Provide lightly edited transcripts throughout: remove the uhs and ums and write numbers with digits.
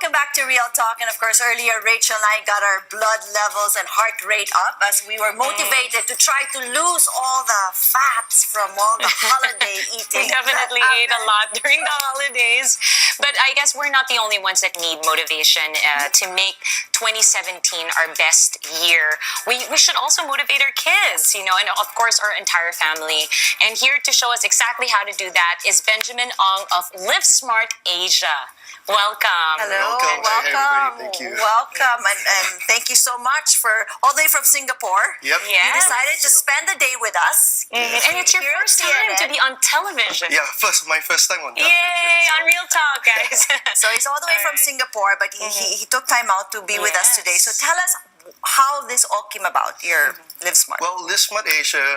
welcome back to Real Talk. And of course, earlier Rachel and I got our blood levels and heart rate up as we were motivated to try to lose all the fats from all the holiday eating. We definitely ate a lot during the holidays. But I guess we're not the only ones that need motivation to make 2017 our best year. We should also motivate our kids, and of course our entire family. And here to show us exactly how to do that is Benjamin Ong of LiveSmart Asia. Welcome. Hello. Welcome. Hi, everybody. Thank you. Welcome. And thank you so much for all the way from Singapore. Yep. Yeah. You decided to spend the day with us. And it's your Here at first time to CNN. be on television. Yeah, my first time on television. Yay, so- on Real Talk, guys. So he's all the way from Singapore, but he took time out to be with us today. So tell us how this all came about, your LiveSmart. Well, LiveSmart Asia,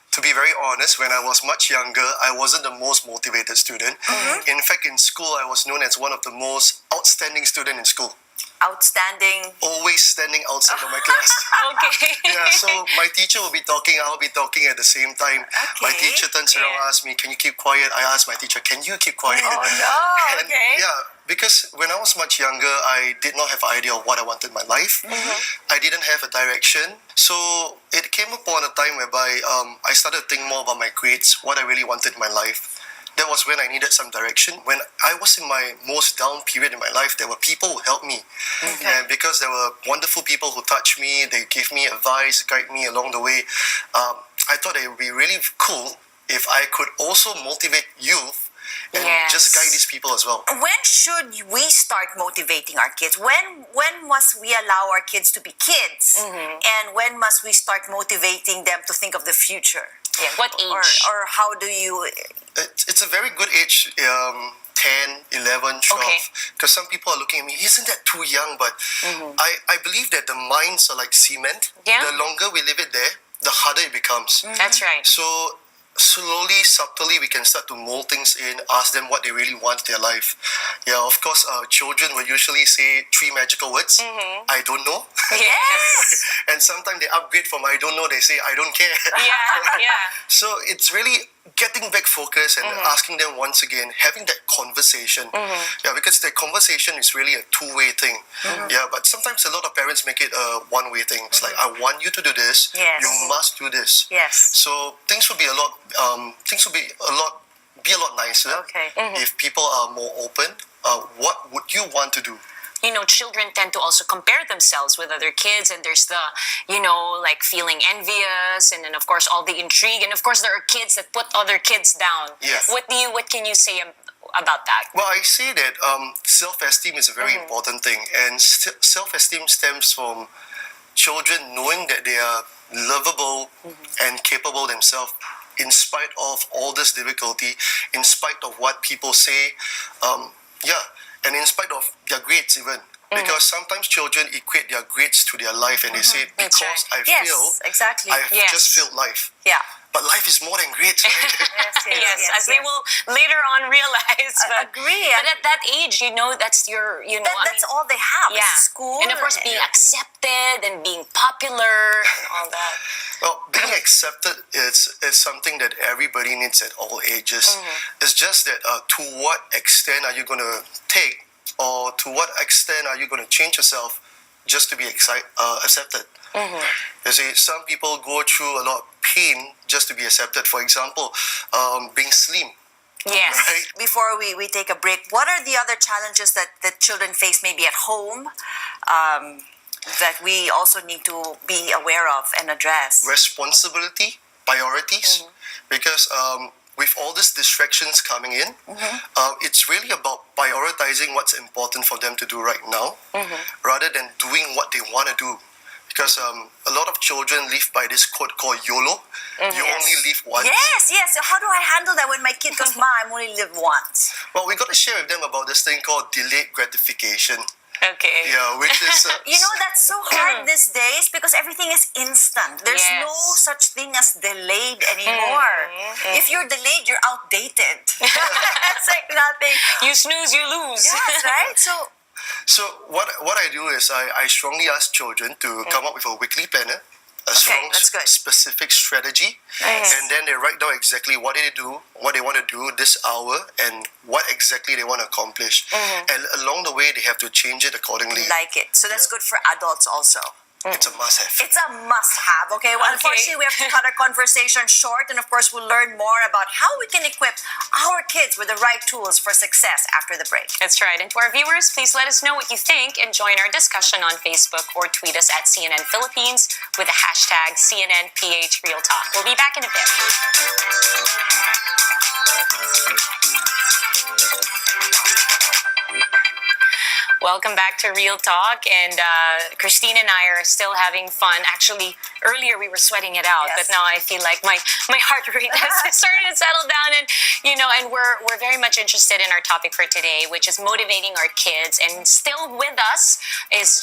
to be very honest, when I was much younger, I wasn't the most motivated student. In fact, in school, I was known as one of the most outstanding students in school. Outstanding. Always standing outside of my class. Okay. Yeah, so my teacher will be talking, I'll be talking at the same time. My Okay. teacher turns around and asks me, can you keep quiet? I ask my teacher, can you keep quiet? Oh, no. And Okay. yeah, because when I was much younger, I did not have an idea of what I wanted in my life. I didn't have a direction. So it came upon a time whereby I started to think more about my grades, what I really wanted in my life. That was when I needed some direction. When I was in my most down period in my life, there were people who helped me. And because there were wonderful people who touched me, they gave me advice, guide me along the way. I thought it would be really cool if I could also motivate youth and just guide these people as well. When should we start motivating our kids? When must we allow our kids to be kids? And when must we start motivating them to think of the future? Yeah. What age? Or how do you... It's a very good age, 10, 11, 12. Okay. Because some people are looking at me, isn't that too young? But I believe that the minds are like cement. Yeah. The longer we leave it there, the harder it becomes. That's right. So slowly, subtly, we can start to mold things in, ask them what they really want in their life. Yeah, of course, children will usually say 3 magical words. I don't know. Yes. And sometimes they upgrade from I don't know, they say I don't care. Yeah. So it's really getting back focus and asking them once again, having that conversation. Yeah, because the conversation is really a two-way thing. Yeah, but sometimes a lot of parents make it a one-way thing. It's like, I want you to do this. Yes. You must do this. Yes. So things will be a lot nicer Okay. if people are more open. What would you want to do? Children tend to also compare themselves with other kids, and there's the, like feeling envious, and then of course all the intrigue, and of course there are kids that put other kids down. Yes. What can you say about that? Well, I say that self-esteem is a very important thing, and self-esteem stems from children knowing that they are lovable and capable themselves in spite of all this difficulty, in spite of what people say, and in spite of their grades even. Because sometimes children equate their grades to their life, and they say, That's because right. I Yes, failed, exactly. I've just failed life. Yeah. But life is more than grades, right? Yes, as they will later on realize. But, Agree. But at that age, that's your, That's all they have. yeah. Is school. And of course, being accepted and being popular and all that. Well, being accepted is something that everybody needs at all ages. It's just that to what extent are you going to take, or to what extent are you going to change yourself just to be accepted? You see, some people go through a lot of pain just to be accepted. For example, being slim. Yes. Right? Before we take a break, what are the other challenges that children face maybe at home that we also need to be aware of and address? Responsibility, priorities, because with all these distractions coming in, it's really about prioritizing what's important for them to do right now, rather than doing what they want to do. Because a lot of children live by this quote called YOLO. You only live once. Yes. So how do I handle that when my kid goes, Ma, I only live once? Well, we got to share with them about this thing called delayed gratification. Okay. Yeah, which is... That's so hard these days because everything is instant. There's no such thing as delayed anymore. If you're delayed, you're outdated. It's like nothing. You snooze, you lose. Yes, right? So what I do is I strongly ask children to come up with a weekly planner a strong, that's good. specific strategy, Nice. and then they write down exactly what they do, what they want to do this hour, and what exactly they want to accomplish. And along the way, they have to change it accordingly. Like it. So that's good for adults also. It's a must-have. It's a must-have, okay? Well, unfortunately, we have to cut our conversation short, and of course, we'll learn more about how we can equip our kids with the right tools for success after the break. That's right. And to our viewers, please let us know what you think and join our discussion on Facebook or tweet us at CNN Philippines with the hashtag CNNPH Real Talk. We'll be back in a bit. Welcome back to Real Talk, and Christine and I are still having fun. Actually, earlier we were sweating it out, Yes. but now I feel like my heart rate has started to settle down, and and we're very much interested in our topic for today, which is motivating our kids. And still with us is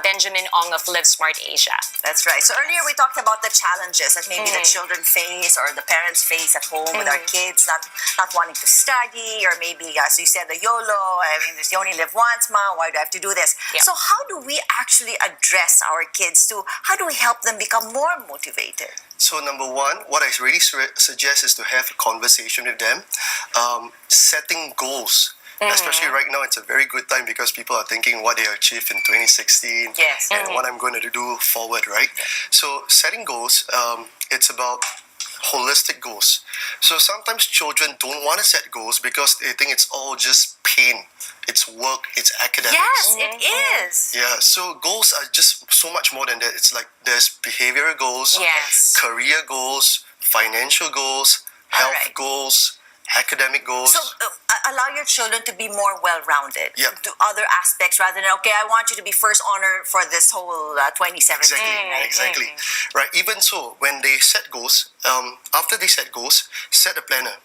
Benjamin Ong of LiveSmart Asia. That's right. So earlier we talked about the challenges that maybe the children face or the parents face at home with our kids not wanting to study, or maybe, as you said, the YOLO. I mean, you only live once, Mom. Why do I have to do this? Yeah. So how do we actually address our kids to, how do we help them become more motivated? So number one, what I really suggest is to have a conversation with them, setting goals. Especially right now, it's a very good time because people are thinking what they achieved in 2016 Yes. and what I'm going to do forward, right? So setting goals, it's about holistic goals. So sometimes children don't want to set goals because they think it's all just pain. It's work, it's academics. Yes, it is. Yeah, so goals are just so much more than that. It's like there's behavioral goals, Yes. career goals, financial goals, health Alright. goals, academic goals. So allow your children to be more well-rounded. Yep. Do other aspects rather than, okay, I want you to be first honor for this whole 2017. Right? Exactly. Right. Even so, when they set goals, after they set goals, set a planner.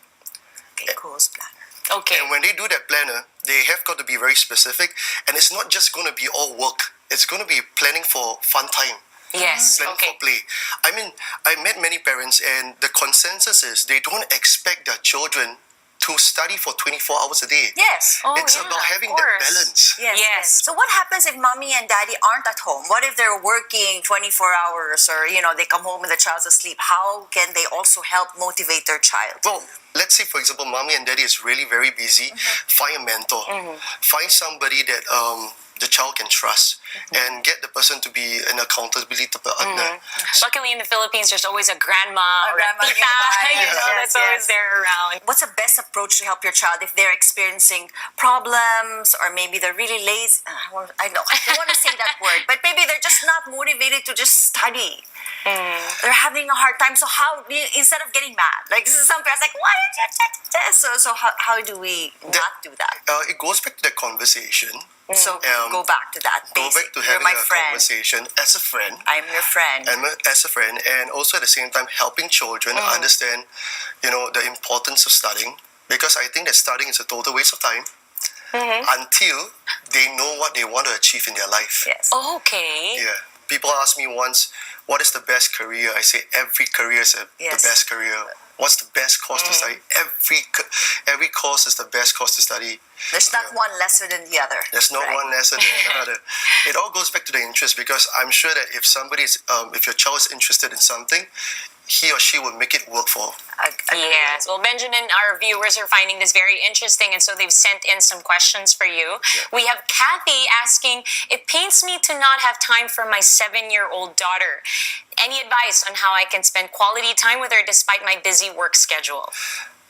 Okay, goals planner. Okay. And when they do that planner, they have got to be very specific. And it's not just going to be all work. It's going to be planning for fun time. Yes. Planning Okay. for play. I mean, I met many parents, and the consensus is they don't expect their children to study for 24 hours a day. Yes. Oh, It's yeah, about having of that course. balance. Yes, Yes. So what happens if mommy and daddy aren't at home? What if they're working 24 hours, or they come home and the child's asleep? How can they also help motivate their child? Well, let's say, for example, mommy and daddy is really very busy. Find a mentor. Find somebody that the child can trust, and get the person to be an accountability partner. Luckily, in the Philippines, there's always a grandma or grandma a tita, nearby. that's Yes, always yes. there around. What's the best approach to help your child if they're experiencing problems, or maybe they're really lazy? I don't want to say that word, but maybe they're just not motivated to just study. They're having a hard time. So how, instead of getting mad, like some parents like, why did you check this? So how do we not do that? It goes back to the conversation. So go back to that. Go back to You're having my a friend. conversation as a friend. I'm your friend. As a friend, and also at the same time helping children understand, the importance of studying, because I think that studying is a total waste of time until they know what they want to achieve in their life. Yes. Okay. Yeah. People asked me once, what is the best career? I say every career is the Yes. best career. What's the best course to study? Every course is the best course to study. There's not one lesser than the other. There's not Right. one lesson than another. It all goes back to the interest, because I'm sure that if your child is interested in something, he or she will make it work for. Yes. Well, Benjamin, our viewers are finding this very interesting, and so they've sent in some questions for you. We have Kathy asking, it pains me to not have time for my 7-year-old daughter. Any advice on how I can spend quality time with her despite my busy work schedule?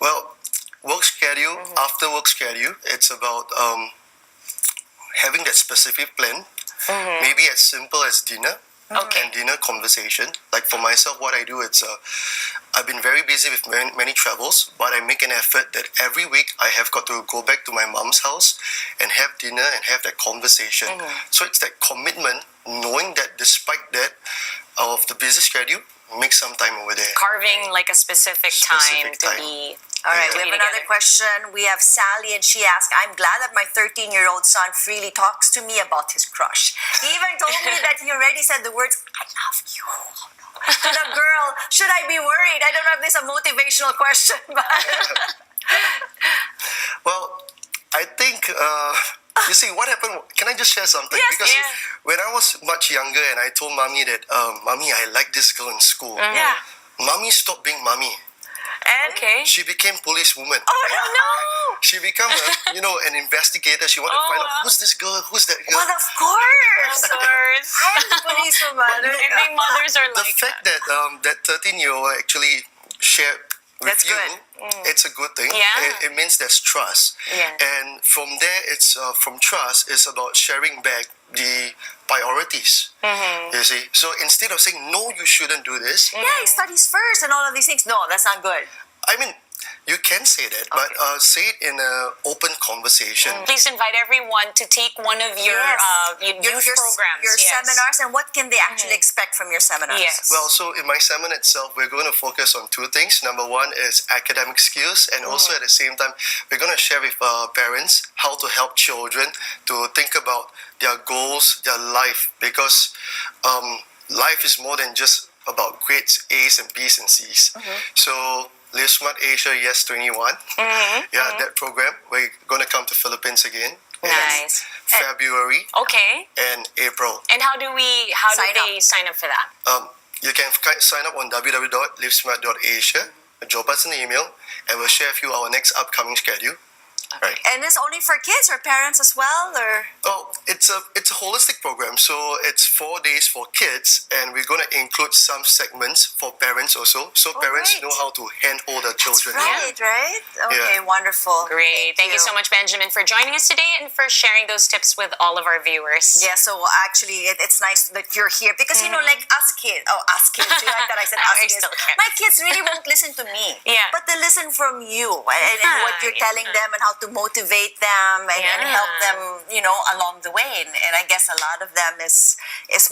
Well, work schedule, after work schedule, it's about having that specific plan. Maybe as simple as dinner. Okay. And dinner conversation. Like for myself, what I do, I've been very busy with many travels, but I make an effort that every week I have got to go back to my mom's house and have dinner and have that conversation. So it's that commitment, knowing that despite that of the busy schedule, make some time over there. Carving like a specific time to be. All right, we be have another together. question. We have Sally, and she asked, I'm glad that my 13-year-old son freely talks to me about his crush. He even told me that he already said the words, I love you. To the girl. Should I be worried? I don't know if this is a motivational question, but Well, I think You see, what happened? Can I just share something? Yes, Because yeah. when I was much younger and I told mommy that, mommy, I like this girl in school. Yeah. Mommy stopped being mommy. And Okay. She became police woman. oh no. She became an investigator. She wanted to find out who's this girl, who's that girl. Well, of course. Of course. I am the policewoman. I think mothers are The like fact that that 13-year-old actually shared with That's you, good. it's a good thing. Yeah. It means there's trust. Yeah. And from there, it's from trust, it's about sharing back the priorities. You see? So instead of saying, no, you shouldn't do this, Yeah, he studies first and all of these things. No, that's not good. I mean, you can say that, but say it in an open conversation. Please invite everyone to take one of your youth programs. Your yes. seminars, and what can they actually expect from your seminars? Yes. Well, so in my seminar itself, we're going to focus on two things. Number one is academic skills, and also at the same time, we're going to share with parents how to help children to think about their goals, their life, because life is more than just about grades, A's and B's and C's. So LiveSmart Asia Yes 21, that program, we're going to come to Philippines again. in Nice. February Okay. and April. And how do they sign up for that? You can sign up on www.livesmart.asia, drop us an email, and we'll share with you our next upcoming schedule. Right. And it's only for kids or parents as well, or Oh, it's a holistic program. So it's 4 days for kids, and we're going to include some segments for parents also, so parents great. know how to handhold their children. right? Okay, wonderful. Great. Thank you so much, Benjamin, for joining us today and for sharing those tips with all of our viewers. Yeah, so actually, it's nice that you're here because like us kids. Oh, us kids. You like that I said us I kids. still can. My kids really won't listen to me. Yeah. But they listen from you and what you're Yeah. telling them and how to motivate them and help them, along the way. And I guess a lot of them is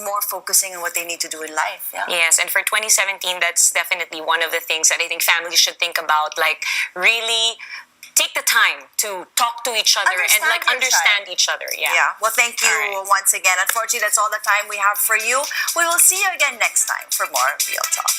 more focusing on what they need to do in life. Yeah. Yes, and for 2017, that's definitely one of the things that I think families should think about. Like, really take the time to talk to each other and like understand each other. Yeah. Yeah. Well, thank you All right. once again. Unfortunately, that's all the time we have for you. We will see you again next time for more Real Talk.